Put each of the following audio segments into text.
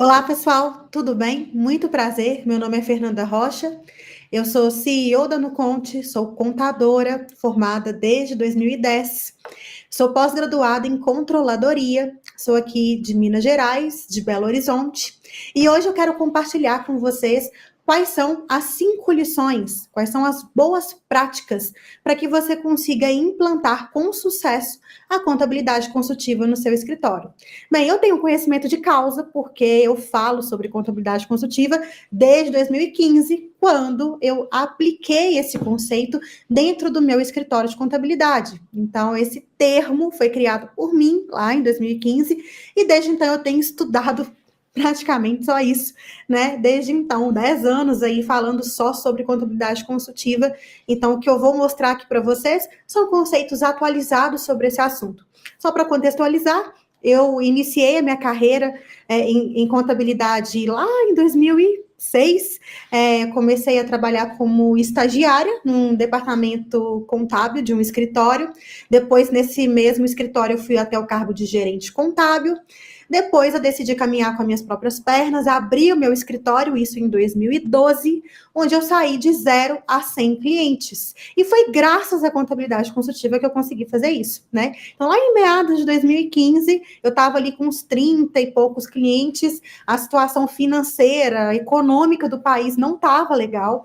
Olá, pessoal, tudo bem? Muito prazer. Meu nome é Fernanda Rocha. Eu sou CEO da Nuconte, sou contadora, formada desde 2010. Sou pós-graduada em controladoria, sou aqui de Minas Gerais, de Belo Horizonte, e hoje eu quero compartilhar com vocês quais são as 5 lições, quais são as boas práticas para que você consiga implantar com sucesso a contabilidade consultiva no seu escritório. Bem, eu tenho conhecimento de causa porque eu falo sobre contabilidade consultiva desde 2015, quando eu apliquei esse conceito dentro do meu escritório de contabilidade. Então, esse termo foi criado por mim lá em 2015 e desde então eu tenho estudado praticamente só isso, né? Desde então, 10 anos aí falando só sobre contabilidade consultiva. Então, o que eu vou mostrar aqui para vocês são conceitos atualizados sobre esse assunto. Só para contextualizar, eu iniciei a minha carreira em contabilidade lá em 2006. Comecei a trabalhar como estagiária num departamento contábil de um escritório. Depois, nesse mesmo escritório, eu fui até o cargo de gerente contábil. Depois eu decidi caminhar com as minhas próprias pernas, abri o meu escritório, isso em 2012, onde eu saí de 0 a 100 clientes. E foi graças à contabilidade consultiva que eu consegui fazer isso, né? Então, lá em meados de 2015, eu estava ali com uns 30 e poucos clientes, a situação financeira, econômica do país não estava legal.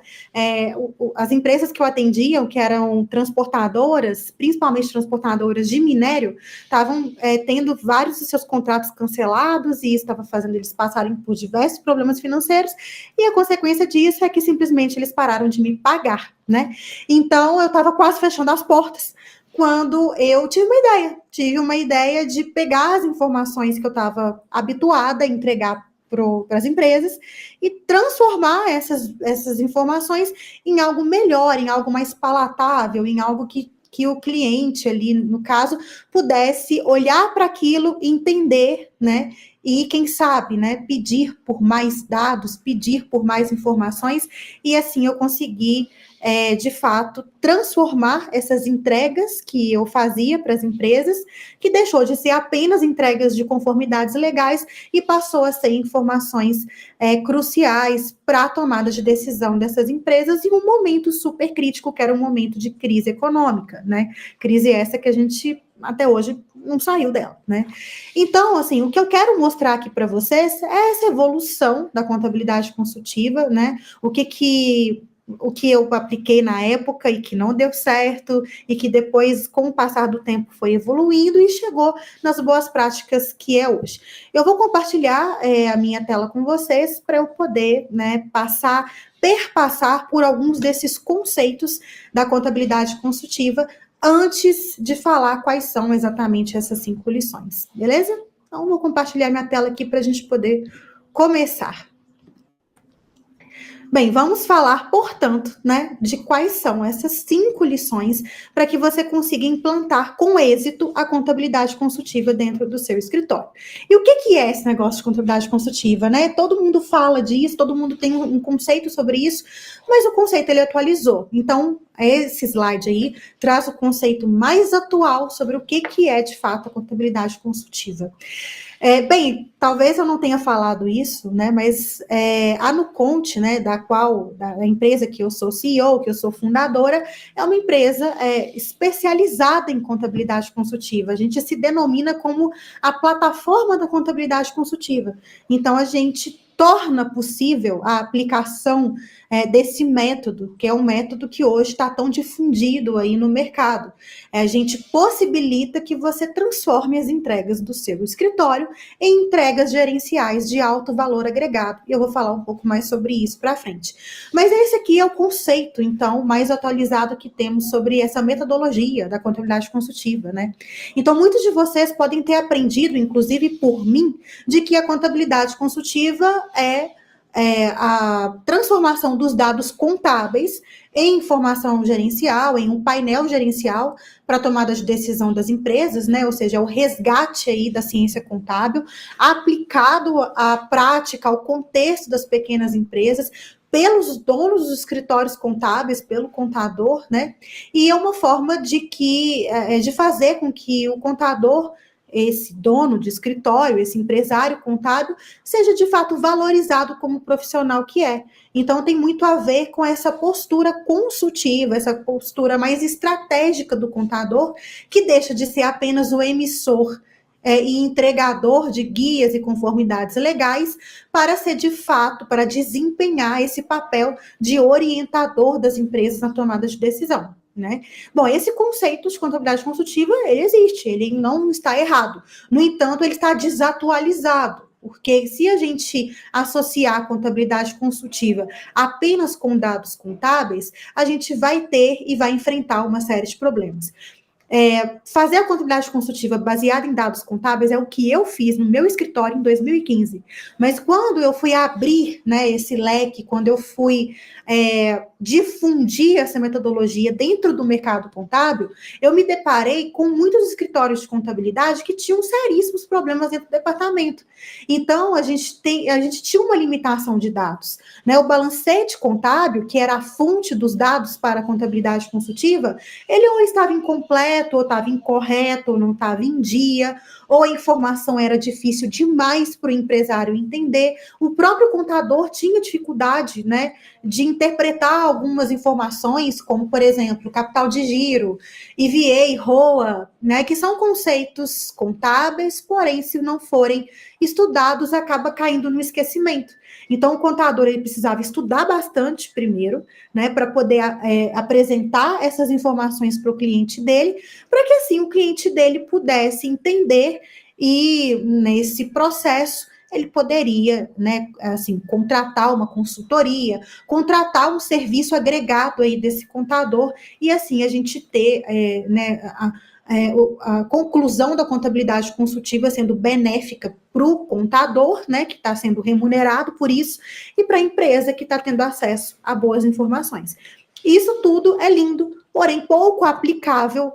As empresas que eu atendia, que eram transportadoras, principalmente transportadoras de minério, estavam tendo vários dos seus contratos cancelados e isso estava fazendo eles passarem por diversos problemas financeiros e a consequência disso é que simplesmente eles pararam de me pagar, né? Então eu estava quase fechando as portas quando eu tive uma ideia de pegar as informações que eu estava habituada a entregar para as empresas e transformar essas informações em algo melhor, em algo mais palatável, em algo que o cliente ali, no caso, pudesse olhar para aquilo, entender, né? E quem sabe, né, pedir por mais dados, pedir por mais informações, e assim eu consegui, de fato, transformar essas entregas que eu fazia para as empresas, que deixou de ser apenas entregas de conformidades legais e passou a ser informações cruciais para a tomada de decisão dessas empresas em um momento super crítico, que era um momento de crise econômica, né? Crise essa que a gente até hoje não saiu dela, né? Então, assim, o que eu quero mostrar aqui para vocês é essa evolução da contabilidade consultiva, né? O que eu apliquei na época e que não deu certo, e que depois, com o passar do tempo, foi evoluindo e chegou nas boas práticas que é hoje. Eu vou compartilhar a minha tela com vocês para eu poder, né, perpassar por alguns desses conceitos da contabilidade consultiva antes de falar quais são exatamente essas 5 lições, beleza? Então, vou compartilhar minha tela aqui para a gente poder começar. Bem, vamos falar, portanto, né, de quais são essas 5 lições para que você consiga implantar com êxito a contabilidade consultiva dentro do seu escritório. E o que é esse negócio de contabilidade consultiva, né? Todo mundo fala disso, todo mundo tem um conceito sobre isso, mas o conceito ele atualizou. Então, esse slide aí traz o conceito mais atual sobre o que é de fato a contabilidade consultiva. Bem, talvez eu não tenha falado isso, né? Mas a Nuconte, né, da empresa que eu sou CEO, que eu sou fundadora, é uma empresa especializada em contabilidade consultiva. A gente se denomina como a plataforma da contabilidade consultiva. Então, a gente torna possível a aplicação desse método, que é um método que hoje está tão difundido aí no mercado. A gente possibilita que você transforme as entregas do seu escritório em entregas gerenciais de alto valor agregado. E eu vou falar um pouco mais sobre isso para frente. Mas esse aqui é o conceito, então, mais atualizado que temos sobre essa metodologia da contabilidade consultiva, né? Então, muitos de vocês podem ter aprendido, inclusive por mim, de que a contabilidade consultiva é a transformação dos dados contábeis em informação gerencial, em um painel gerencial para tomada de decisão das empresas, né? Ou seja, o resgate aí da ciência contábil aplicado à prática, ao contexto das pequenas empresas, pelos donos dos escritórios contábeis, pelo contador, né? E é uma forma de fazer com que o contador esse dono de escritório, esse empresário contábil, seja de fato valorizado como profissional que é. Então, tem muito a ver com essa postura consultiva, essa postura mais estratégica do contador, que deixa de ser apenas o emissor e entregador de guias e conformidades legais, para ser de fato, para desempenhar esse papel de orientador das empresas na tomada de decisão. Né? Bom, esse conceito de contabilidade consultiva, ele existe, ele não está errado. No entanto, ele está desatualizado, porque se a gente associar a contabilidade consultiva apenas com dados contábeis, a gente vai ter e vai enfrentar uma série de problemas. Fazer a contabilidade consultiva baseada em dados contábeis é o que eu fiz no meu escritório em 2015. Mas quando eu fui abrir, né, esse leque, quando eu fui difundir essa metodologia dentro do mercado contábil, eu me deparei com muitos escritórios de contabilidade que tinham seríssimos problemas dentro do departamento. Então, a gente tinha uma limitação de dados. Né? O balancete contábil, que era a fonte dos dados para a contabilidade consultiva, ele ou estava incompleto, ou estava incorreto, ou não estava em dia, ou a informação era difícil demais para o empresário entender. O próprio contador tinha dificuldade, né, de interpretar algumas informações, como, por exemplo, capital de giro, EVA, ROA, né, que são conceitos contábeis, porém, se não forem estudados, acaba caindo no esquecimento. Então, o contador ele precisava estudar bastante primeiro, né, para poder apresentar essas informações para o cliente dele, para que assim o cliente dele pudesse entender e nesse processo ele poderia, né, assim, contratar uma consultoria, contratar um serviço agregado aí desse contador e assim a gente ter, né, a conclusão da contabilidade consultiva sendo benéfica para o contador, né, que está sendo remunerado por isso, e para a empresa que está tendo acesso a boas informações. Isso tudo é lindo, porém pouco aplicável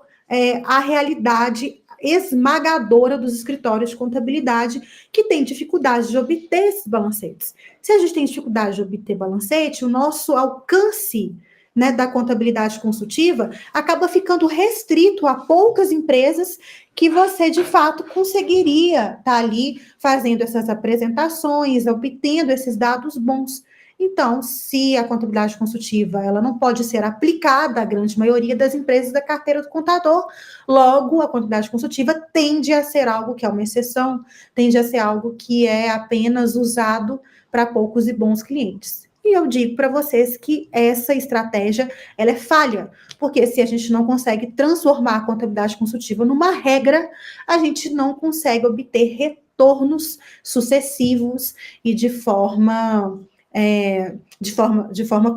à realidade esmagadora dos escritórios de contabilidade que têm dificuldade de obter esses balancetes. Se a gente tem dificuldade de obter balancete, o nosso alcance, né, da contabilidade consultiva acaba ficando restrito a poucas empresas que você, de fato, conseguiria estar ali fazendo essas apresentações, obtendo esses dados bons. Então, se a contabilidade consultiva ela não pode ser aplicada à grande maioria das empresas da carteira do contador, logo, a contabilidade consultiva tende a ser algo que é uma exceção, tende a ser algo que é apenas usado para poucos e bons clientes. E eu digo para vocês que essa estratégia ela é falha, porque se a gente não consegue transformar a contabilidade consultiva numa regra, a gente não consegue obter retornos sucessivos e de forma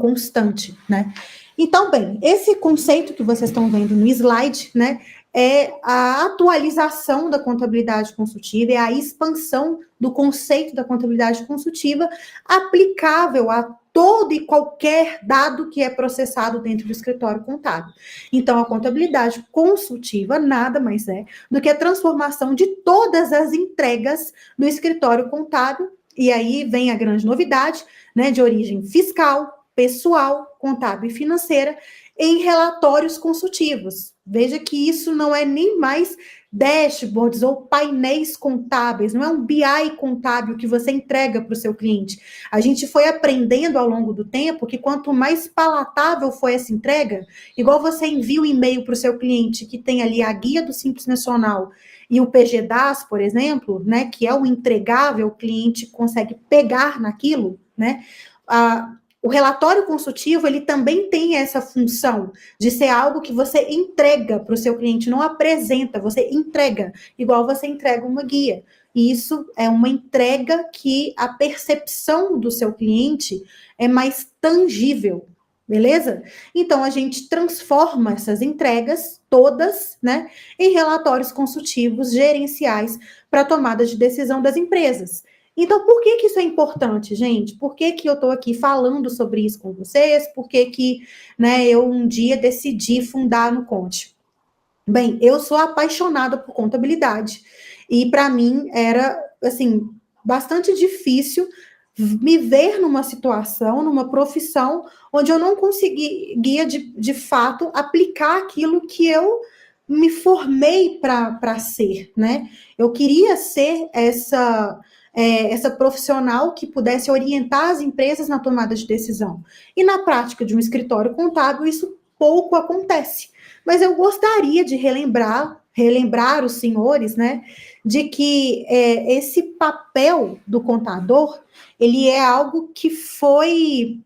constante, né? Então, bem, esse conceito que vocês estão vendo no slide, né, é a atualização da contabilidade consultiva, é a expansão do conceito da contabilidade consultiva aplicável a todo e qualquer dado que é processado dentro do escritório contábil. Então, a contabilidade consultiva nada mais é do que a transformação de todas as entregas do escritório contábil, e aí vem a grande novidade, né, de origem fiscal, pessoal, contábil e financeira, em relatórios consultivos. Veja que isso não é nem mais dashboards ou painéis contábeis, não é um BI contábil que você entrega para o seu cliente. A gente foi aprendendo ao longo do tempo que quanto mais palatável foi essa entrega, igual você envia um e-mail para o seu cliente que tem ali a guia do Simples Nacional e o PGDAS, por exemplo, né, que é o entregável, o cliente consegue pegar naquilo, né? O relatório consultivo, ele também tem essa função de ser algo que você entrega para o seu cliente, não apresenta, você entrega, igual você entrega uma guia. E isso é uma entrega que a percepção do seu cliente é mais tangível, beleza? Então, a gente transforma essas entregas todas, né, em relatórios consultivos gerenciais para tomada de decisão das empresas. Então, por que isso é importante, gente? Por que eu estou aqui falando sobre isso com vocês? Por que né, eu um dia decidi fundar no Conte? Bem, eu sou apaixonada por contabilidade e para mim era, assim, bastante difícil me ver numa situação, numa profissão onde eu não conseguia de fato aplicar aquilo que eu me formei para ser, né? Eu queria ser essa profissional que pudesse orientar as empresas na tomada de decisão. E na prática de um escritório contábil, isso pouco acontece. Mas eu gostaria de relembrar os senhores, né, de que esse papel do contador, ele é algo que foi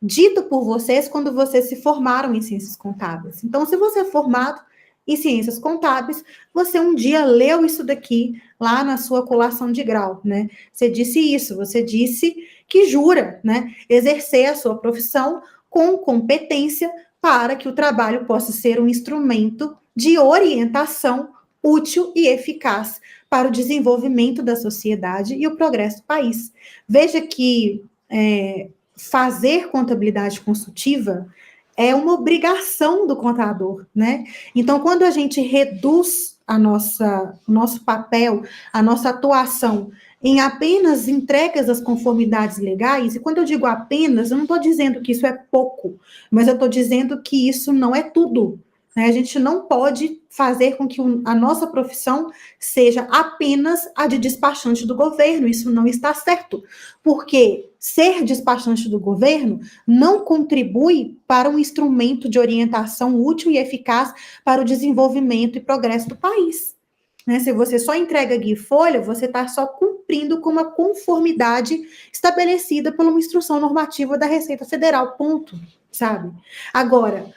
dito por vocês quando vocês se formaram em ciências contábeis. Então, se você é formado em ciências contábeis, você um dia leu isso daqui lá na sua colação de grau, né? Você disse isso, você disse que jura, né, exercer a sua profissão com competência para que o trabalho possa ser um instrumento de orientação útil e eficaz para o desenvolvimento da sociedade e o progresso do país. Veja que fazer contabilidade consultiva é uma obrigação do contador, né? Então, quando a gente reduz o nosso papel, a nossa atuação em apenas entregas das conformidades legais, e quando eu digo apenas, eu não estou dizendo que isso é pouco, mas eu estou dizendo que isso não é tudo, né? A gente não pode fazer com que a nossa profissão seja apenas a de despachante do governo, isso não está certo, porque ser despachante do governo não contribui para um instrumento de orientação útil e eficaz para o desenvolvimento e progresso do país. Né? Se você só entrega guia e folha, você está só cumprindo com uma conformidade estabelecida por uma instrução normativa da Receita Federal, ponto, sabe? Agora,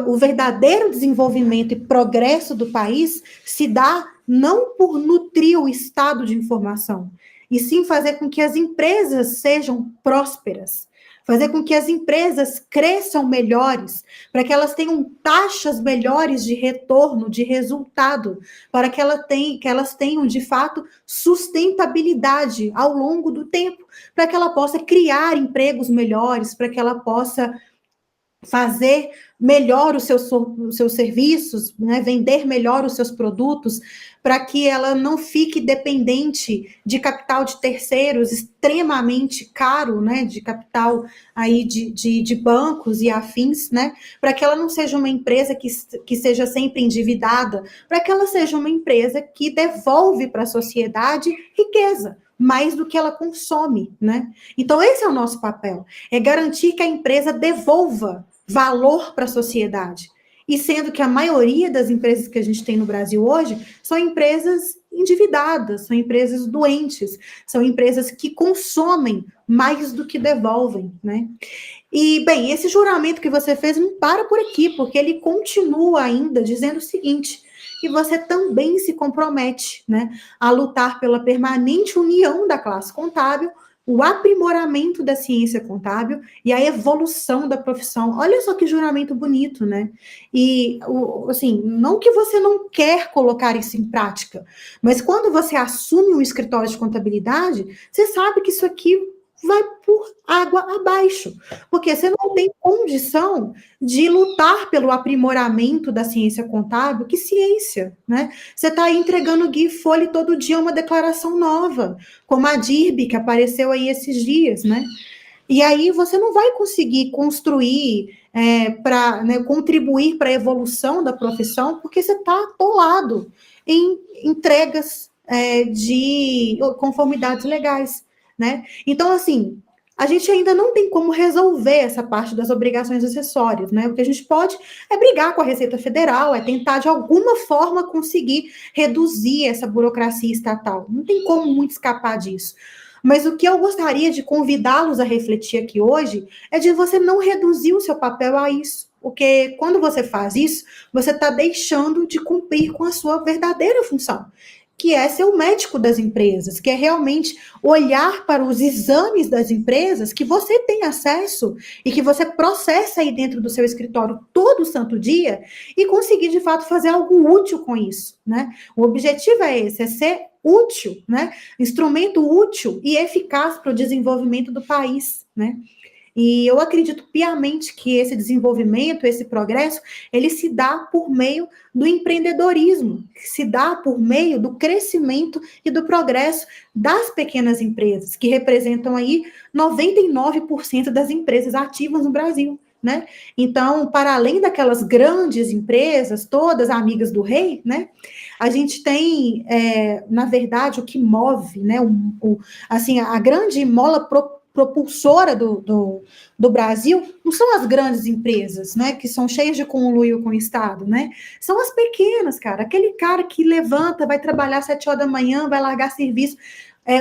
o verdadeiro desenvolvimento e progresso do país se dá não por nutrir o estado de informação, e sim fazer com que as empresas sejam prósperas, fazer com que as empresas cresçam melhores, para que elas tenham taxas melhores de retorno, de resultado, para que elas tenham, de fato, sustentabilidade ao longo do tempo, para que ela possa criar empregos melhores, para que ela possa fazer melhor os seus serviços, né, vender melhor os seus produtos, para que ela não fique dependente de capital de terceiros extremamente caro, né, de capital aí de bancos e afins, né, para que ela não seja uma empresa que seja sempre endividada, para que ela seja uma empresa que devolve para a sociedade riqueza, mais do que ela consome, né? Então, esse é o nosso papel, é garantir que a empresa devolva valor para a sociedade. E sendo que a maioria das empresas que a gente tem no Brasil hoje são empresas endividadas, são empresas doentes, são empresas que consomem mais do que devolvem, né? E, bem, esse juramento que você fez não para por aqui, porque ele continua ainda dizendo o seguinte, que você também se compromete, né, a lutar pela permanente união da classe contábil, o aprimoramento da ciência contábil e a evolução da profissão. Olha só que juramento bonito, né? E, assim, não que você não quer colocar isso em prática, mas quando você assume um escritório de contabilidade, você sabe que isso aqui vai por água abaixo, porque você não tem condição de lutar pelo aprimoramento da ciência contábil. Que ciência, né? Você está aí entregando guia e folha todo dia uma declaração nova, como a DIRB, que apareceu aí esses dias, né? E aí você não vai conseguir construir, contribuir para a evolução da profissão, porque você está atolado em entregas de conformidades legais, né? Então, assim, a gente ainda não tem como resolver essa parte das obrigações acessórias, né? O que a gente pode é brigar com a Receita Federal, é tentar de alguma forma conseguir reduzir essa burocracia estatal. Não tem como muito escapar disso. Mas o que eu gostaria de convidá-los a refletir aqui hoje é de você não reduzir o seu papel a isso. Porque quando você faz isso, você está deixando de cumprir com a sua verdadeira função, que é ser o médico das empresas, que é realmente olhar para os exames das empresas que você tem acesso e que você processa aí dentro do seu escritório todo santo dia e conseguir, de fato, fazer algo útil com isso, né? O objetivo é esse, é ser útil, né? Instrumento útil e eficaz para o desenvolvimento do país, né? E eu acredito piamente que esse desenvolvimento, esse progresso, ele se dá por meio do empreendedorismo, se dá por meio do crescimento e do progresso das pequenas empresas, que representam aí 99% das empresas ativas no Brasil. né? Então, para além daquelas grandes empresas, todas amigas do rei, né? A gente tem, na verdade, o que move, né? Assim, a grande mola propulsora do Brasil não são as grandes empresas, né? Que são cheias de conluio com o Estado, né? São as pequenas, cara. Aquele cara que levanta, vai trabalhar às 7 horas da manhã, vai largar serviço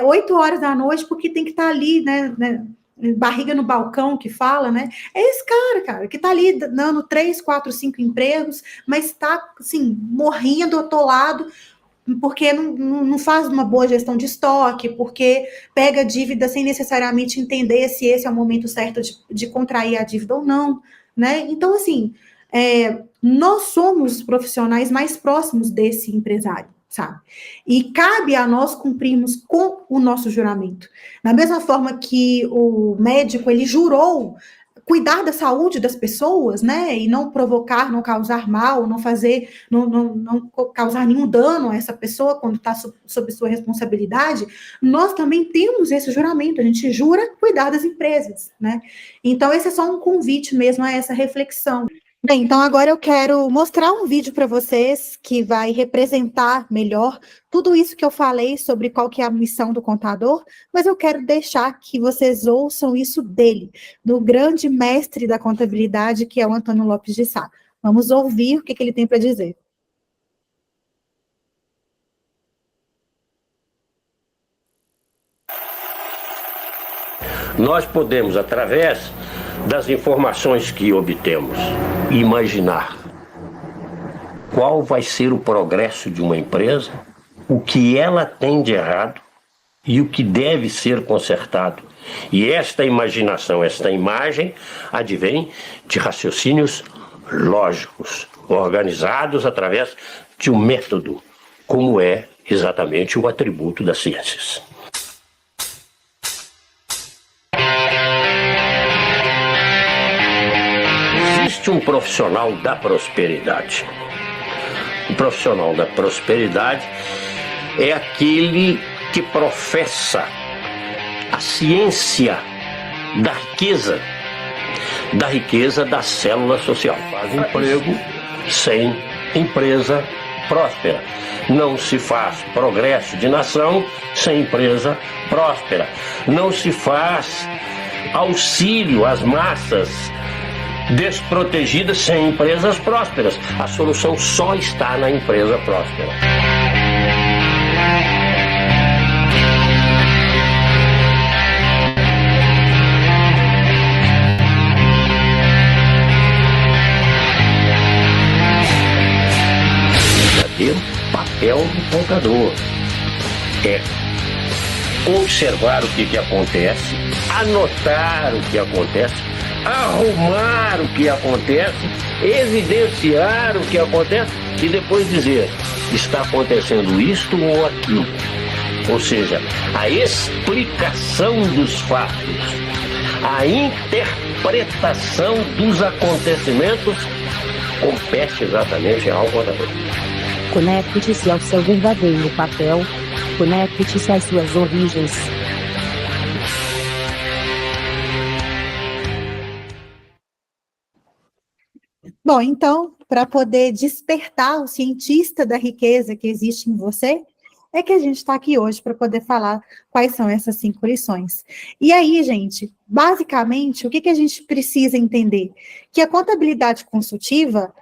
8 horas da noite, porque tem que estar ali, né, barriga no balcão, que fala, né? É esse cara, que tá ali dando 3, 4, 5 empregos, mas tá, assim, morrendo, atolado, porque não faz uma boa gestão de estoque, porque pega dívida sem necessariamente entender se esse é o momento certo de contrair a dívida ou não, né? Então, assim, nós somos os profissionais mais próximos desse empresário, sabe? E cabe a nós cumprirmos com o nosso juramento. Da mesma forma que o médico, ele jurou cuidar da saúde das pessoas, né, e não provocar, não causar mal, não causar nenhum dano a essa pessoa quando está sob sua responsabilidade, nós também temos esse juramento, a gente jura cuidar das empresas, né, então esse é só um convite mesmo a essa reflexão. Bem, então agora eu quero mostrar um vídeo para vocês que vai representar melhor tudo isso que eu falei sobre qual que é a missão do contador, mas eu quero deixar que vocês ouçam isso dele, do grande mestre da contabilidade, que é o Antônio Lopes de Sá. Vamos ouvir o que ele tem para dizer. Nós podemos, através das informações que obtemos, imaginar qual vai ser o progresso de uma empresa, o que ela tem de errado e o que deve ser consertado. E esta imaginação, esta imagem, advém de raciocínios lógicos, organizados através de um método, como é exatamente o atributo das ciências. Existe um profissional da prosperidade. O profissional da prosperidade é aquele que professa a ciência da riqueza da célula social. Faz emprego sem empresa próspera. Não se faz progresso de nação sem empresa próspera. Não se faz auxílio às massas desprotegidas sem empresas prósperas. A solução só está na empresa próspera. O papel do contador é observar o que acontece, anotar o que acontece, arrumar o que acontece, evidenciar o que acontece e depois dizer: está acontecendo isto ou aquilo. Ou seja, a explicação dos fatos, a interpretação dos acontecimentos compete exatamente ao contador. Conecte-se ao seu verdadeiro papel. Conecte-se às suas origens. Bom, então, para poder despertar o cientista da riqueza que existe em você, é que a gente está aqui hoje para poder falar quais são essas 5 lições. E aí, gente, basicamente, o que a gente precisa entender? Que a contabilidade consultiva,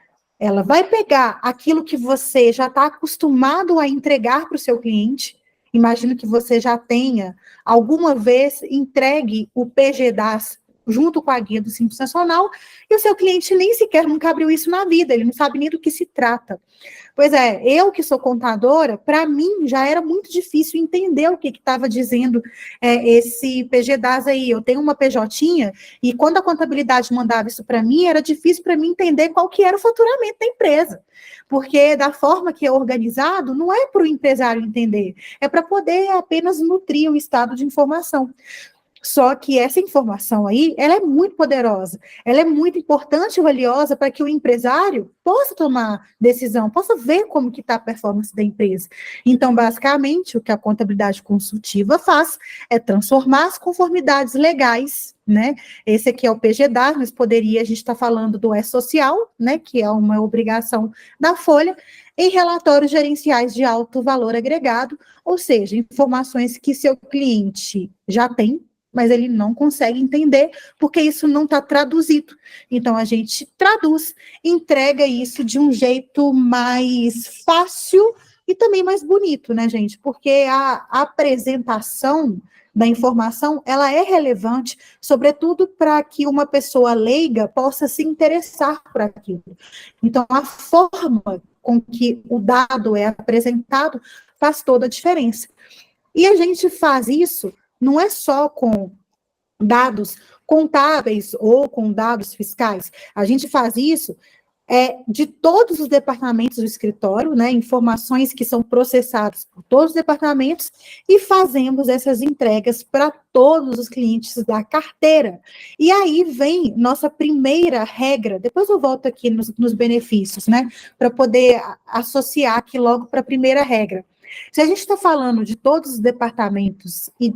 ela vai pegar aquilo que você já está acostumado a entregar para o seu cliente. Imagino que você já tenha alguma vez entregue o PGDAS junto com a guia do Simples Nacional, e o seu cliente nem sequer nunca abriu isso na vida, ele não sabe nem do que se trata. Pois é, eu que sou contadora, para mim já era muito difícil entender o que estava dizendo esse PGDAS aí. Eu tenho uma PJ, e quando a contabilidade mandava isso para mim, era difícil para mim entender qual que era o faturamento da empresa, porque da forma que é organizado, não é para o empresário entender, é para poder apenas nutrir o estado de informação. Só que essa informação aí, ela é muito poderosa, ela é muito importante e valiosa para que o empresário possa tomar decisão, possa ver como que está a performance da empresa. Então, basicamente, o que a contabilidade consultiva faz é transformar as conformidades legais, né? Esse aqui é o PGDAR, mas poderia a gente estar falando do E-Social, né? Que é uma obrigação da Folha, em relatórios gerenciais de alto valor agregado, ou seja, informações que seu cliente já tem, mas ele não consegue entender, porque isso não está traduzido. Então, a gente traduz, entrega isso de um jeito mais fácil e também mais bonito, né, gente? Porque a apresentação da informação, ela é relevante, sobretudo para que uma pessoa leiga possa se interessar por aquilo. Então, a forma com que o dado é apresentado faz toda a diferença. E a gente faz isso não é só com dados contábeis ou com dados fiscais. A gente faz isso de todos os departamentos do escritório, né, informações que são processadas por todos os departamentos, e fazemos essas entregas para todos os clientes da carteira. E aí vem nossa primeira regra, depois eu volto aqui nos benefícios, né, para poder associar aqui logo para a primeira regra. Se a gente está falando de todos os departamentos e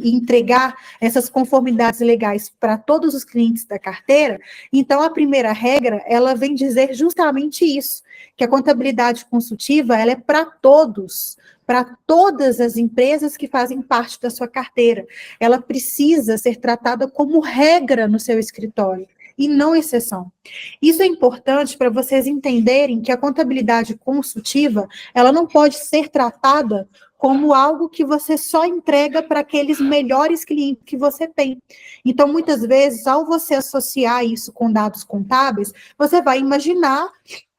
entregar essas conformidades legais para todos os clientes da carteira, então a primeira regra, ela vem dizer justamente isso, que a contabilidade consultiva, ela é para todos, para todas as empresas que fazem parte da sua carteira. Ela precisa ser tratada como regra no seu escritório, e não exceção. Isso é importante para vocês entenderem que a contabilidade consultiva, ela não pode ser tratada como algo que você só entrega para aqueles melhores clientes que você tem. Então, muitas vezes, ao você associar isso com dados contábeis, você vai imaginar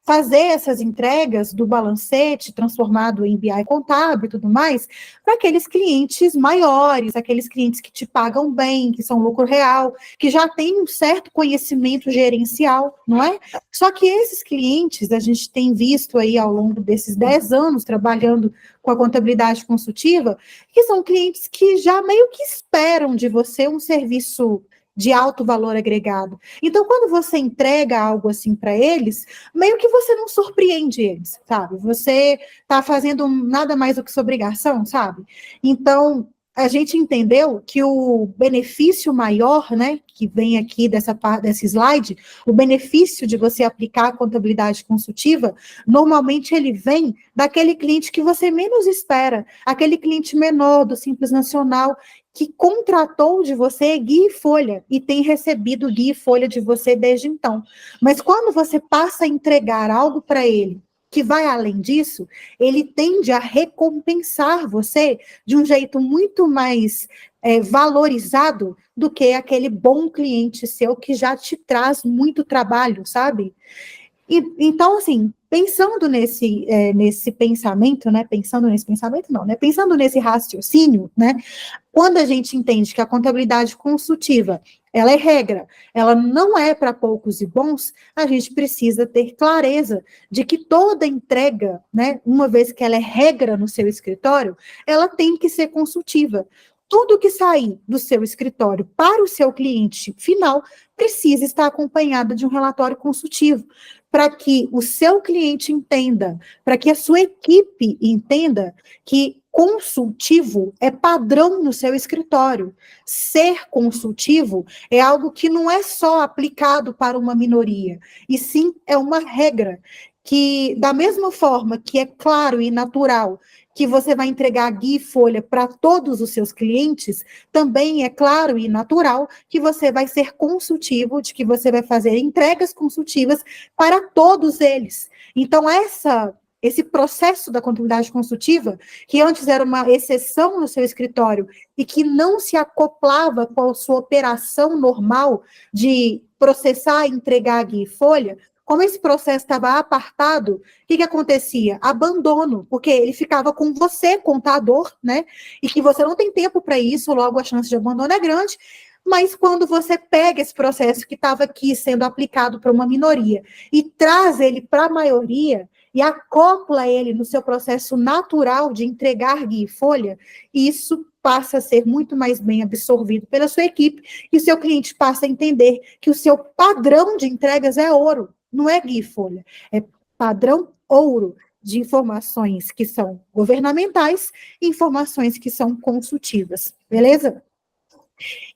fazer essas entregas do balancete transformado em BI contábil e tudo mais, para aqueles clientes maiores, aqueles clientes que te pagam bem, que são lucro real, que já têm um certo conhecimento gerencial, não é? Só que esses clientes, a gente tem visto aí ao longo desses 10 anos trabalhando com a contabilidade consultiva, que são clientes que já meio que esperam de você um serviço de alto valor agregado. Então, quando você entrega algo assim para eles, meio que você não surpreende eles, sabe? Você está fazendo nada mais do que sua obrigação, sabe? Então, a gente entendeu que o benefício maior, né, que vem aqui desse slide, o benefício de você aplicar a contabilidade consultiva, normalmente ele vem daquele cliente que você menos espera, aquele cliente menor do Simples Nacional, que contratou de você guia e folha, e tem recebido guia e folha de você desde então. Mas quando você passa a entregar algo para ele, que vai além disso, ele tende a recompensar você de um jeito muito mais valorizado do que aquele bom cliente seu que já te traz muito trabalho, sabe? Então, assim, pensando nesse pensamento, né? Pensando nesse pensamento, não, né? Pensando nesse raciocínio, né? Quando a gente entende que a contabilidade consultiva, ela é regra, ela não é para poucos e bons, a gente precisa ter clareza de que toda entrega, né? Uma vez que ela é regra no seu escritório, ela tem que ser consultiva. Tudo que sair do seu escritório para o seu cliente final precisa estar acompanhado de um relatório consultivo, para que o seu cliente entenda, para que a sua equipe entenda que consultivo é padrão no seu escritório. Ser consultivo é algo que não é só aplicado para uma minoria, e sim é uma regra que, da mesma forma que é claro e natural que você vai entregar guia e folha para todos os seus clientes, também é claro e natural que você vai ser consultivo, de que você vai fazer entregas consultivas para todos eles. Então, esse processo da contabilidade consultiva, que antes era uma exceção no seu escritório e que não se acoplava com a sua operação normal de processar e entregar guia e folha, como esse processo estava apartado, o que acontecia? Abandono, porque ele ficava com você, contador, né? E que você não tem tempo para isso, logo a chance de abandono é grande. Mas quando você pega esse processo que estava aqui sendo aplicado para uma minoria e traz ele para a maioria e acopla ele no seu processo natural de entregar guia e folha, isso passa a ser muito mais bem absorvido pela sua equipe e o seu cliente passa a entender que o seu padrão de entregas é ouro. Não é guia e folha, é padrão ouro de informações que são governamentais e informações que são consultivas, beleza?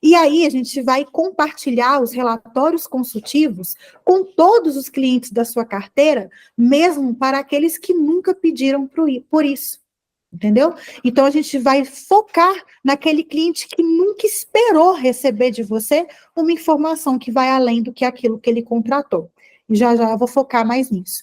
E aí a gente vai compartilhar os relatórios consultivos com todos os clientes da sua carteira, mesmo para aqueles que nunca pediram por isso. Entendeu? Então, a gente vai focar naquele cliente que nunca esperou receber de você uma informação que vai além do que aquilo que ele contratou. E já já eu vou focar mais nisso.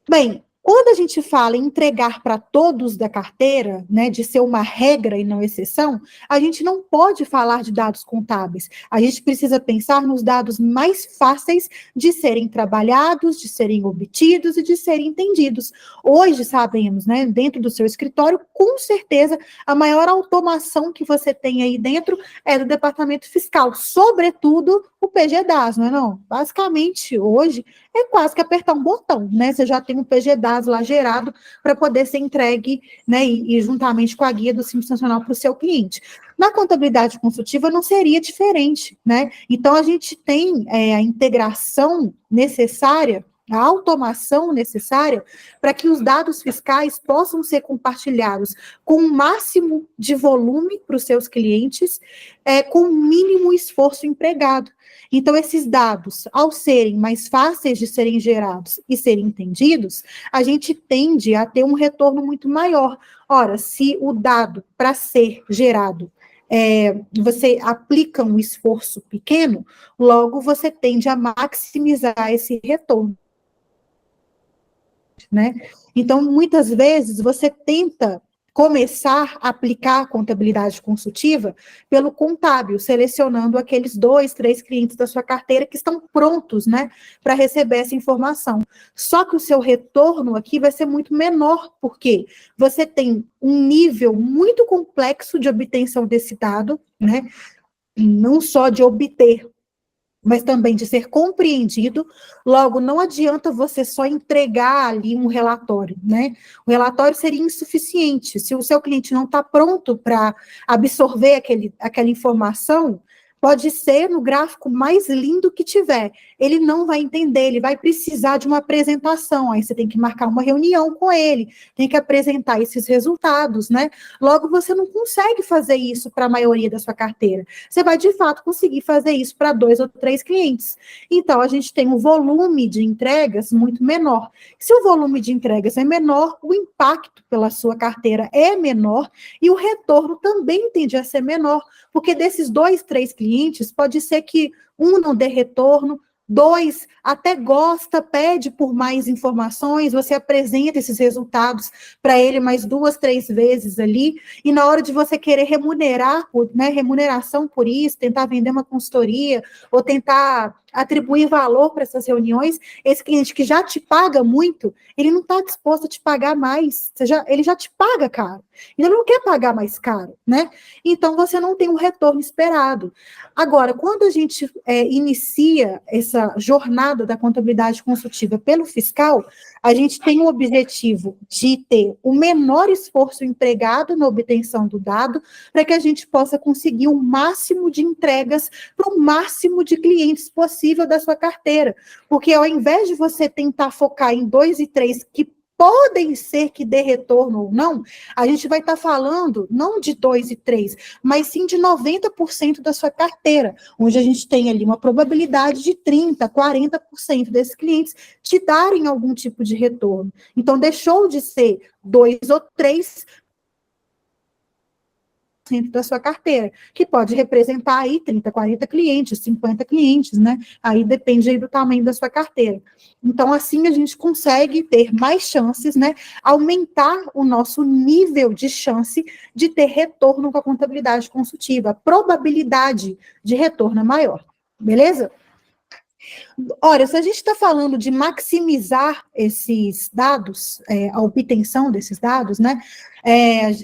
Bem, quando a gente fala em entregar para todos da carteira, né, de ser uma regra e não exceção, a gente não pode falar de dados contábeis. A gente precisa pensar nos dados mais fáceis de serem trabalhados, de serem obtidos e de serem entendidos. Hoje, sabemos, né, dentro do seu escritório, com certeza, a maior automação que você tem aí dentro é do departamento fiscal, sobretudo o PGDAS, não é não? Basicamente, hoje, é quase que apertar um botão, né? Você já tem um PGDAS lá gerado para poder ser entregue, né? E juntamente com a guia do Simples Nacional para o seu cliente. Na contabilidade consultiva não seria diferente, né? Então a gente tem a integração necessária, a automação necessária para que os dados fiscais possam ser compartilhados com o máximo de volume para os seus clientes, com o mínimo esforço empregado. Então, esses dados, ao serem mais fáceis de serem gerados e serem entendidos, a gente tende a ter um retorno muito maior. Ora, se o dado, para ser gerado, você aplica um esforço pequeno, logo você tende a maximizar esse retorno. Né? Então, muitas vezes, você tenta começar a aplicar a contabilidade consultiva pelo contábil, selecionando aqueles 2, 3 clientes da sua carteira que estão prontos, né, para receber essa informação. Só que o seu retorno aqui vai ser muito menor, porque você tem um nível muito complexo de obtenção desse dado, né, não só de obter, mas também de ser compreendido. Logo, não adianta você só entregar ali um relatório, né? O relatório seria insuficiente. Se o seu cliente não está pronto para absorver aquela informação, pode ser no gráfico mais lindo que tiver. Ele não vai entender, ele vai precisar de uma apresentação. Aí você tem que marcar uma reunião com ele, tem que apresentar esses resultados, né? Logo, você não consegue fazer isso para a maioria da sua carteira. Você vai, de fato, conseguir fazer isso para 2 ou 3 clientes. Então, a gente tem um volume de entregas muito menor. Se o volume de entregas é menor, o impacto pela sua carteira é menor e o retorno também tende a ser menor, porque desses 2, 3 clientes, pode ser que um não dê retorno, 2 até gosta, pede por mais informações, você apresenta esses resultados para ele mais 2, 3 vezes ali, e na hora de você querer remunerar, né, remuneração por isso, tentar vender uma consultoria, ou tentar atribuir valor para essas reuniões, esse cliente que já te paga muito, ele não está disposto a te pagar mais, ele já te paga caro, ele não quer pagar mais caro, né? Então, você não tem um retorno esperado. Agora, quando a gente inicia essa jornada da contabilidade consultiva pelo fiscal, a gente tem o objetivo de ter o menor esforço empregado na obtenção do dado, para que a gente possa conseguir o máximo de entregas para o máximo de clientes possível da sua carteira. Porque ao invés de você tentar focar em 2 e 3 que podem ser que dê retorno ou não, a gente vai estar falando não de 2 e 3, mas sim de 90% da sua carteira, onde a gente tem ali uma probabilidade de 30%, 40% desses clientes te darem algum tipo de retorno. Então, deixou de ser 2 ou 3% da sua carteira, que pode representar aí 30, 40 clientes, 50 clientes, né? Aí depende aí do tamanho da sua carteira. Então, assim, a gente consegue ter mais chances, né? Aumentar o nosso nível de chance de ter retorno com a contabilidade consultiva. A probabilidade de retorno é maior. Beleza? Ora, se a gente está falando de maximizar esses dados, a obtenção desses dados, né,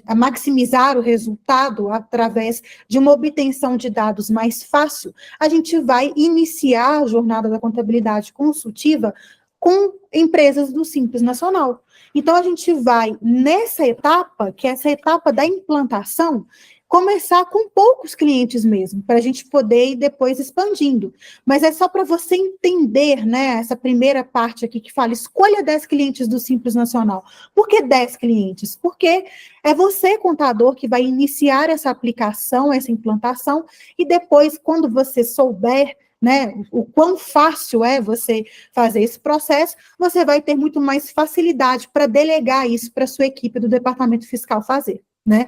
a maximizar o resultado através de uma obtenção de dados mais fácil, a gente vai iniciar a jornada da contabilidade consultiva com empresas do Simples Nacional. Então, a gente vai nessa etapa, que é essa etapa da implantação, começar com poucos clientes mesmo, para a gente poder ir depois expandindo. Mas é só para você entender, né, essa primeira parte aqui que fala, escolha 10 clientes do Simples Nacional. Por que 10 clientes? Porque é você, contador, que vai iniciar essa aplicação, essa implantação, e depois, quando você souber, né, o quão fácil é você fazer esse processo, você vai ter muito mais facilidade para delegar isso para a sua equipe do departamento fiscal fazer, né?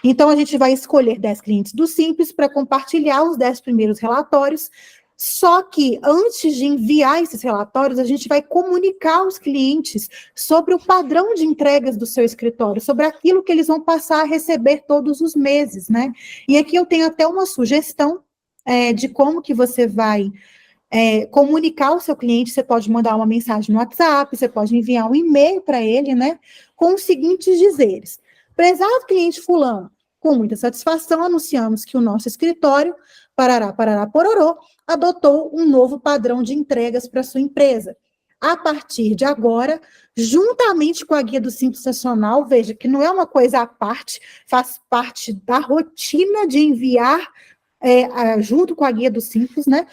Então, a gente vai escolher 10 clientes do Simples para compartilhar os 10 primeiros relatórios, só que antes de enviar esses relatórios, a gente vai comunicar aos clientes sobre o padrão de entregas do seu escritório, sobre aquilo que eles vão passar a receber todos os meses, né? E aqui eu tenho até uma sugestão de como que você vai comunicar ao seu cliente. Você pode mandar uma mensagem no WhatsApp, você pode enviar um e-mail para ele, né, com os seguintes dizeres: prezado cliente fulano, com muita satisfação anunciamos que o nosso escritório, parará, parará, pororô, adotou um novo padrão de entregas para sua empresa. A partir de agora, juntamente com a guia do Simples Nacional, veja que não é uma coisa à parte, faz parte da rotina de enviar junto com a guia do Simples, né?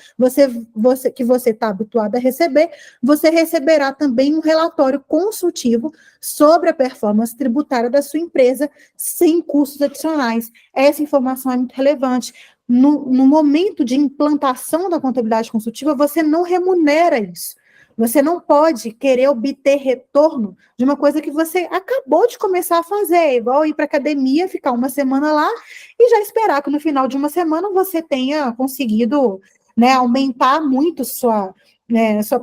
Que você está habituado a receber, você receberá também um relatório consultivo sobre a performance tributária da sua empresa, sem custos adicionais. Essa informação é muito relevante. No momento de implantação da contabilidade consultiva, você não remunera isso. Você não pode querer obter retorno de uma coisa que você acabou de começar a fazer, é igual ir para a academia, ficar uma semana lá e já esperar que no final de uma semana você tenha conseguido, né, aumentar muito sua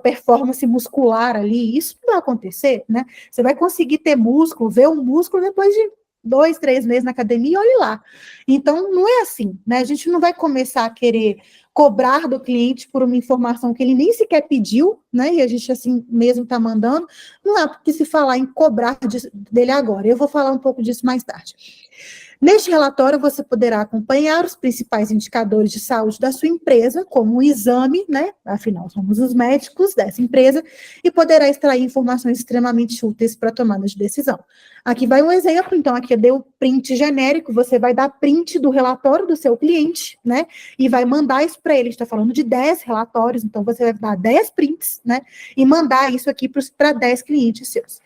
performance muscular ali. Isso não vai acontecer, né? Você vai conseguir ter músculo, ver um músculo depois de 2, 3 meses na academia, olhe lá. Então, não é assim, né? A gente não vai começar a querer cobrar do cliente por uma informação que ele nem sequer pediu, né? E a gente assim mesmo está mandando. Não é porque se falar em cobrar dele agora. Eu vou falar um pouco disso mais tarde. Neste relatório, você poderá acompanhar os principais indicadores de saúde da sua empresa, como o exame, né? Afinal, somos os médicos dessa empresa, e poderá extrair informações extremamente úteis para a tomada de decisão. Aqui vai um exemplo, então, aqui eu dei o print genérico, você vai dar print do relatório do seu cliente, né? E vai mandar isso para ele. A gente está falando de 10 relatórios, então você vai dar 10 prints, né? E mandar isso aqui para 10 clientes seus.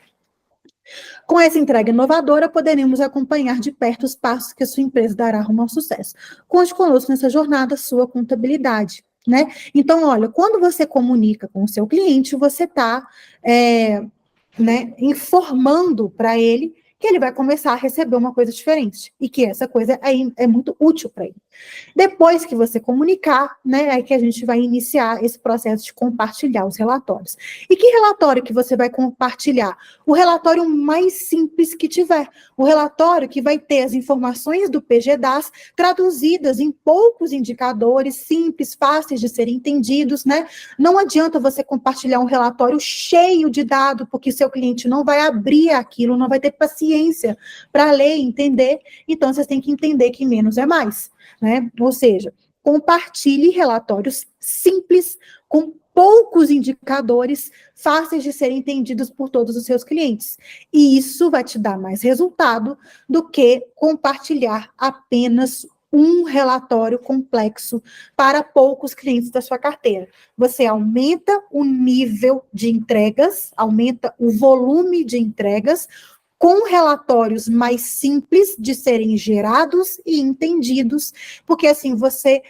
Com essa entrega inovadora, poderemos acompanhar de perto os passos que a sua empresa dará rumo ao sucesso. Conte conosco nessa jornada, sua contabilidade, né? Então, olha, quando você comunica com o seu cliente, você está informando para ele que ele vai começar a receber uma coisa diferente e que essa coisa é muito útil para ele. Depois que você comunicar, né, é que a gente vai iniciar esse processo de compartilhar os relatórios. E que relatório que você vai compartilhar? O relatório mais simples que tiver. O relatório que vai ter as informações do PGDAS traduzidas em poucos indicadores, simples, fáceis de serem entendidos, né? Não adianta você compartilhar um relatório cheio de dados, porque seu cliente não vai abrir aquilo, não vai ter paciência para ler e entender. Então, vocês têm que entender que menos é mais, né? Ou seja, compartilhe relatórios simples, com poucos indicadores, fáceis de serem entendidos por todos os seus clientes. E isso vai te dar mais resultado do que compartilhar apenas um relatório complexo para poucos clientes da sua carteira. Você aumenta o nível de entregas, aumenta o volume de entregas, com relatórios mais simples de serem gerados e entendidos, porque assim você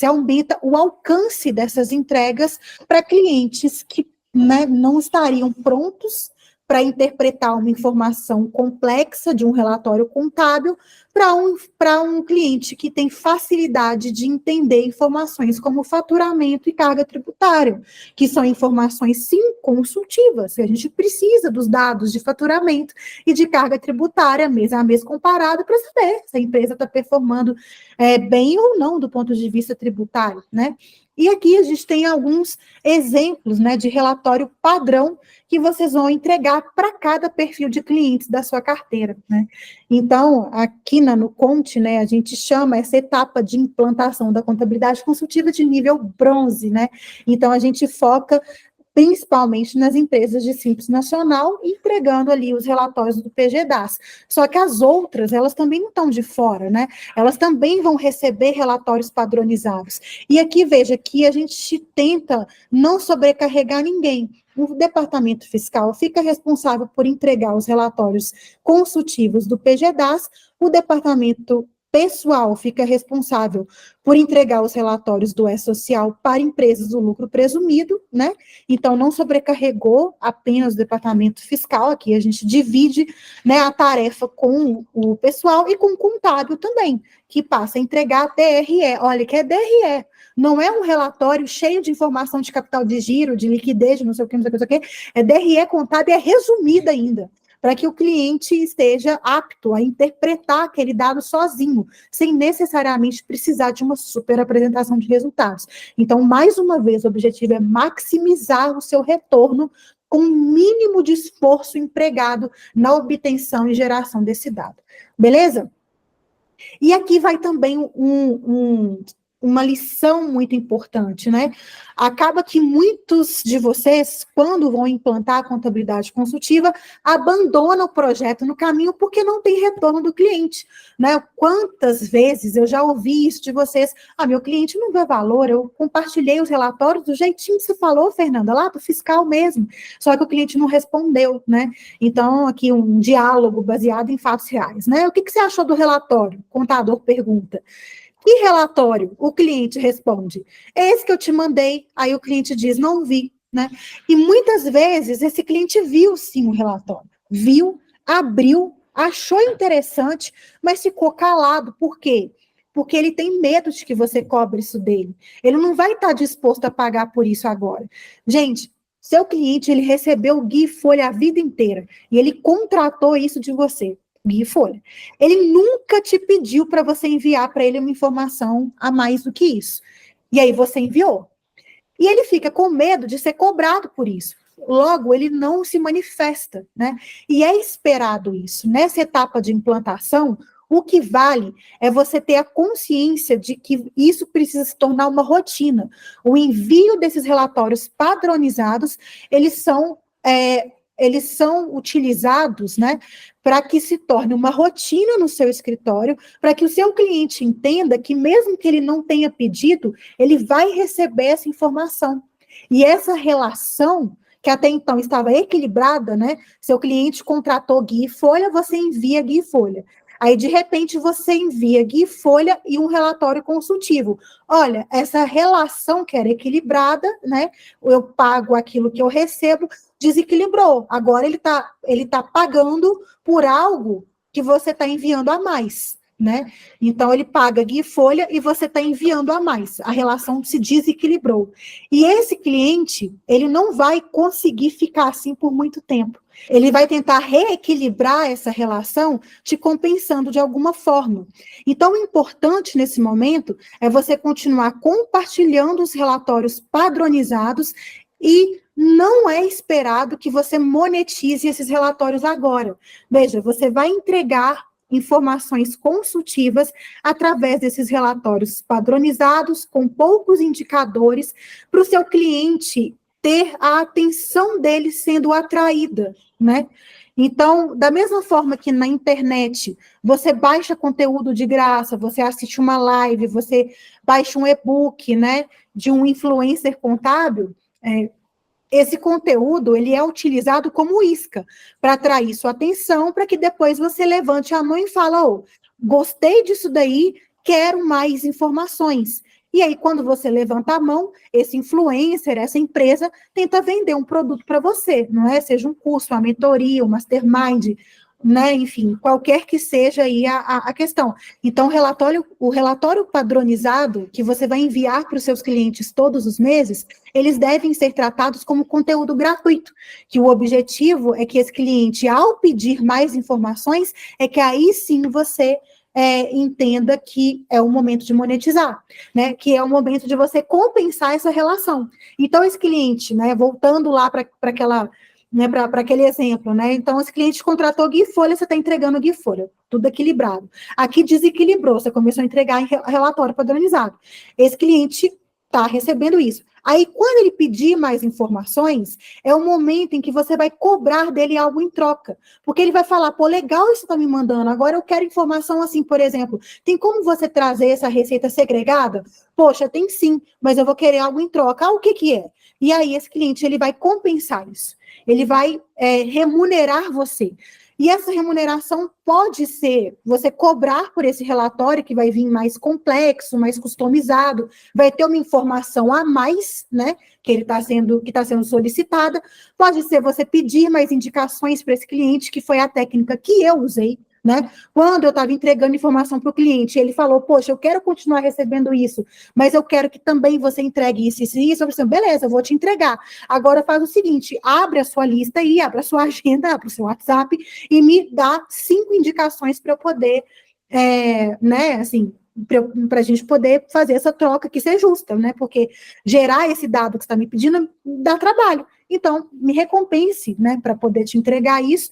aumenta o alcance dessas entregas para clientes que, né, não estariam prontos para interpretar uma informação complexa de um relatório contábil para um cliente que tem facilidade de entender informações como faturamento e carga tributária, que são informações, sim, consultivas. A gente precisa dos dados de faturamento e de carga tributária, mês a mês comparado, para saber se a empresa está performando bem ou não do ponto de vista tributário, né? E aqui a gente tem alguns exemplos, né, de relatório padrão que vocês vão entregar para cada perfil de clientes da sua carteira, né? Então, aqui no Conte, né, a gente chama essa etapa de implantação da contabilidade consultiva de nível bronze, né? Então, a gente foca principalmente nas empresas de Simples Nacional, entregando ali os relatórios do PGDAS. Só que as outras, elas também não estão de fora, né? Elas também vão receber relatórios padronizados. E aqui, veja, que a gente tenta não sobrecarregar ninguém. O departamento fiscal fica responsável por entregar os relatórios consultivos do PGDAS, o departamento pessoal fica responsável por entregar os relatórios do E-Social para empresas do lucro presumido, né? Então, não sobrecarregou apenas o departamento fiscal, aqui a gente divide, né, a tarefa com o pessoal e com o contábil também, que passa a entregar DRE. Olha, que é DRE. Não é um relatório cheio de informação de capital de giro, de liquidez, de não sei o que, não sei o que, é DRE contábil, é resumida ainda, para que o cliente esteja apto a interpretar aquele dado sozinho, sem necessariamente precisar de uma super apresentação de resultados. Então, mais uma vez, o objetivo é maximizar o seu retorno com o mínimo de esforço empregado na obtenção e geração desse dado. Beleza? E aqui vai também uma lição muito importante, né? Acaba que muitos de vocês, quando vão implantar a contabilidade consultiva, abandonam o projeto no caminho porque não tem retorno do cliente, né? Quantas vezes eu já ouvi isso de vocês? Ah, meu cliente não vê valor, eu compartilhei os relatórios do jeitinho que você falou, Fernanda, lá do fiscal mesmo, só que o cliente não respondeu, né? Então, aqui um diálogo baseado em fatos reais, né? O que você achou do relatório? O contador pergunta. E relatório? O cliente responde, é esse que eu te mandei. Aí o cliente diz, não vi, né? E muitas vezes esse cliente viu sim o relatório, viu, abriu, achou interessante, mas ficou calado. Por quê? Porque ele tem medo de que você cobre isso dele. Ele não vai estar disposto a pagar por isso agora. Gente, seu cliente, ele recebeu o Guia e Folha a vida inteira, e ele contratou isso de você. Guia e Folha. Ele nunca te pediu para você enviar para ele uma informação a mais do que isso. E aí você enviou. E ele fica com medo de ser cobrado por isso. Logo, ele não se manifesta, né? E é esperado isso. Nessa etapa de implantação, o que vale é você ter a consciência de que isso precisa se tornar uma rotina. O envio desses relatórios padronizados, eles são utilizados, né, para que se torne uma rotina no seu escritório, para que o seu cliente entenda que mesmo que ele não tenha pedido, ele vai receber essa informação. E essa relação, que até então estava equilibrada, né, seu cliente contratou Guia e Folha, você envia Guia e Folha. Aí, de repente, você envia Guia e Folha e um relatório consultivo. Olha, essa relação que era equilibrada, né? Eu pago aquilo que eu recebo, desequilibrou. Agora ele tá pagando por algo que você está enviando a mais, né? Então, ele paga Guia e Folha e você está enviando a mais. A relação se desequilibrou. E esse cliente, ele não vai conseguir ficar assim por muito tempo. Ele vai tentar reequilibrar essa relação te compensando de alguma forma. Então, o importante nesse momento é você continuar compartilhando os relatórios padronizados e não é esperado que você monetize esses relatórios agora. Veja, você vai entregar informações consultivas através desses relatórios padronizados, com poucos indicadores, para o seu cliente ter a atenção dele sendo atraída, né? Então, da mesma forma que na internet você baixa conteúdo de graça, você assiste uma live, você baixa um e-book, né, de um influencer contábil, esse conteúdo ele é utilizado como isca para atrair sua atenção, para que depois você levante a mão e fala, gostei disso daí, quero mais informações. E aí, quando você levanta a mão, esse influencer, essa empresa, tenta vender um produto para você, não é? Seja um curso, uma mentoria, um mastermind, né? Enfim, qualquer que seja aí a questão. Então, o relatório padronizado que você vai enviar para os seus clientes todos os meses, eles devem ser tratados como conteúdo gratuito, que o objetivo é que esse cliente, ao pedir mais informações, é que aí sim você entenda que é o momento de monetizar, né? Que é o momento de você compensar essa relação. Então, esse cliente, né? Voltando lá para aquela, né? Para aquele exemplo, né? Então, esse cliente contratou Guia e Folha, você está entregando Guia e Folha, tudo equilibrado. Aqui desequilibrou, você começou a entregar em relatório padronizado. Esse cliente Tá recebendo isso. Aí, quando ele pedir mais informações, é o momento em que você vai cobrar dele algo em troca. Porque ele vai falar, pô, legal isso que você tá me mandando, agora eu quero informação assim, por exemplo, tem como você trazer essa receita segregada? Poxa, tem sim, mas eu vou querer algo em troca. Ah, o que que é? E aí, esse cliente, ele vai compensar isso. Ele vai remunerar você. E essa remuneração pode ser você cobrar por esse relatório, que vai vir mais complexo, mais customizado, vai ter uma informação a mais, né, que está sendo solicitada. Pode ser você pedir mais indicações para esse cliente, que foi a técnica que eu usei, né? Quando eu estava entregando informação para o cliente, ele falou, poxa, eu quero continuar recebendo isso, mas eu quero que também você entregue isso, isso e isso. Eu falei assim, beleza, eu vou te entregar. Agora faz o seguinte, abre a sua lista aí, abre a sua agenda, abre o seu WhatsApp e me dá 5 indicações para eu poder, né, assim, para a gente poder fazer essa troca que seja justa, né? Porque gerar esse dado que você está me pedindo dá trabalho. Então, me recompense, né, para poder te entregar isso,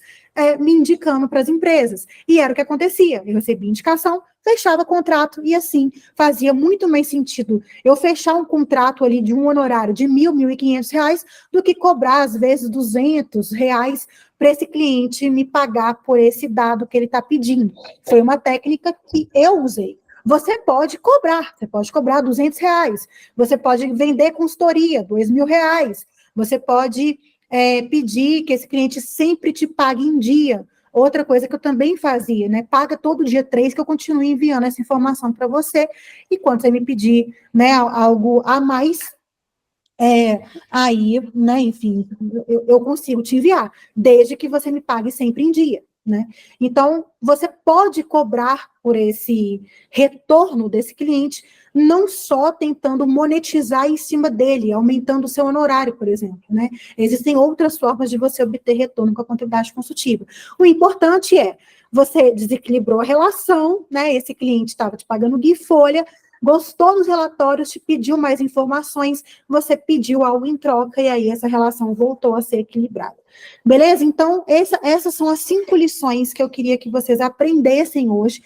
me indicando para as empresas. E era o que acontecia. Eu recebia indicação, fechava contrato, e assim, fazia muito mais sentido eu fechar um contrato ali de um honorário de R$ 1.500 do que cobrar, às vezes, R$ 200 para esse cliente me pagar por esse dado que ele está pedindo. Foi uma técnica que eu usei. Você pode cobrar R$ 200, você pode vender consultoria, R$ 2.000, você pode pedir que esse cliente sempre te pague em dia. Outra coisa que eu também fazia, né? Paga todo dia 3 que eu continuo enviando essa informação para você, e quando você me pedir, né, algo a mais, aí, né, enfim, eu consigo te enviar, desde que você me pague sempre em dia, né? Então, você pode cobrar por esse retorno desse cliente, não só tentando monetizar em cima dele, aumentando o seu honorário, por exemplo, né? Existem outras formas de você obter retorno com a contabilidade consultiva. O importante é, você desequilibrou a relação, né? Esse cliente estava te pagando guia e folha, gostou dos relatórios, te pediu mais informações, você pediu algo em troca, e aí essa relação voltou a ser equilibrada. Beleza? Então, essas são as 5 lições que eu queria que vocês aprendessem hoje,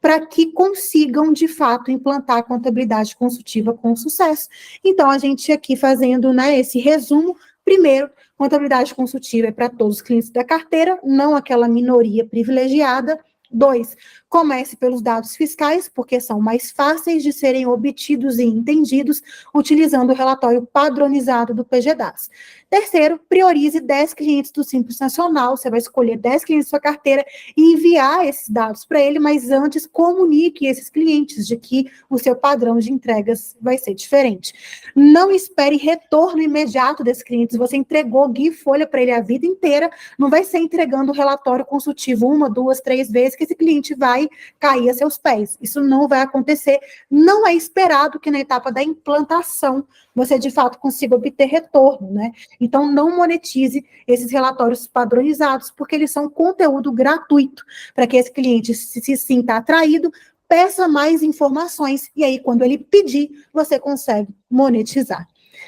para que consigam, de fato, implantar a contabilidade consultiva com sucesso. Então, a gente aqui fazendo, né, esse resumo. Primeiro, contabilidade consultiva é para todos os clientes da carteira, não aquela minoria privilegiada. 2, comece pelos dados fiscais, porque são mais fáceis de serem obtidos e entendidos utilizando o relatório padronizado do PGDAS. Terceiro, priorize 10 clientes do Simples Nacional, você vai escolher 10 clientes da sua carteira e enviar esses dados para ele, mas antes comunique esses clientes de que o seu padrão de entregas vai ser diferente. Não espere retorno imediato desses clientes, você entregou guia e folha para ele a vida inteira, não vai ser entregando o relatório consultivo 1, 2, 3 vezes que esse cliente vai cair a seus pés. Isso não vai acontecer, não é esperado que na etapa da implantação você de fato consiga obter retorno, né? Então, não monetize esses relatórios padronizados, porque eles são conteúdo gratuito, para que esse cliente se sinta atraído, peça mais informações, e aí, quando ele pedir, você consegue monetizar.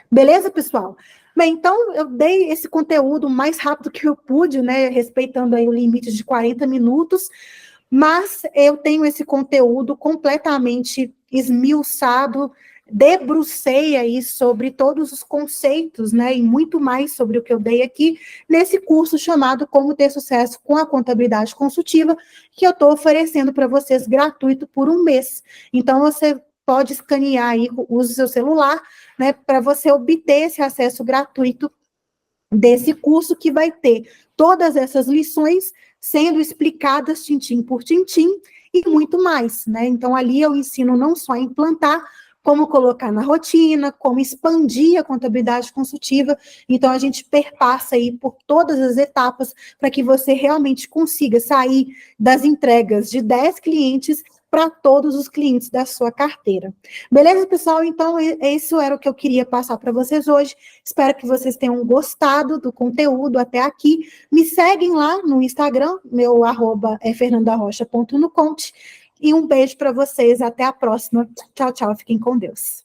Beleza, pessoal? Bem, então, eu dei esse conteúdo o mais rápido que eu pude, né, respeitando aí o limite de 40 minutos, mas eu tenho esse conteúdo completamente esmiuçado, debrucei aí sobre todos os conceitos, né, e muito mais sobre o que eu dei aqui, nesse curso chamado Como Ter Sucesso com a Contabilidade Consultiva, que eu estou oferecendo para vocês gratuito por 1 mês. Então, você pode escanear aí, use o seu celular, né, para você obter esse acesso gratuito desse curso, que vai ter todas essas lições sendo explicadas tintim por tintim e muito mais, né? Então, ali eu ensino não só a implantar, como colocar na rotina, como expandir a contabilidade consultiva. Então, a gente perpassa aí por todas as etapas para que você realmente consiga sair das entregas de 10 clientes para todos os clientes da sua carteira. Beleza, pessoal? Então, isso era o que eu queria passar para vocês hoje. Espero que vocês tenham gostado do conteúdo até aqui. Me seguem lá no Instagram, meu @ é fernandarocha.noconte. E um beijo para vocês. Até a próxima. Tchau, tchau. Fiquem com Deus.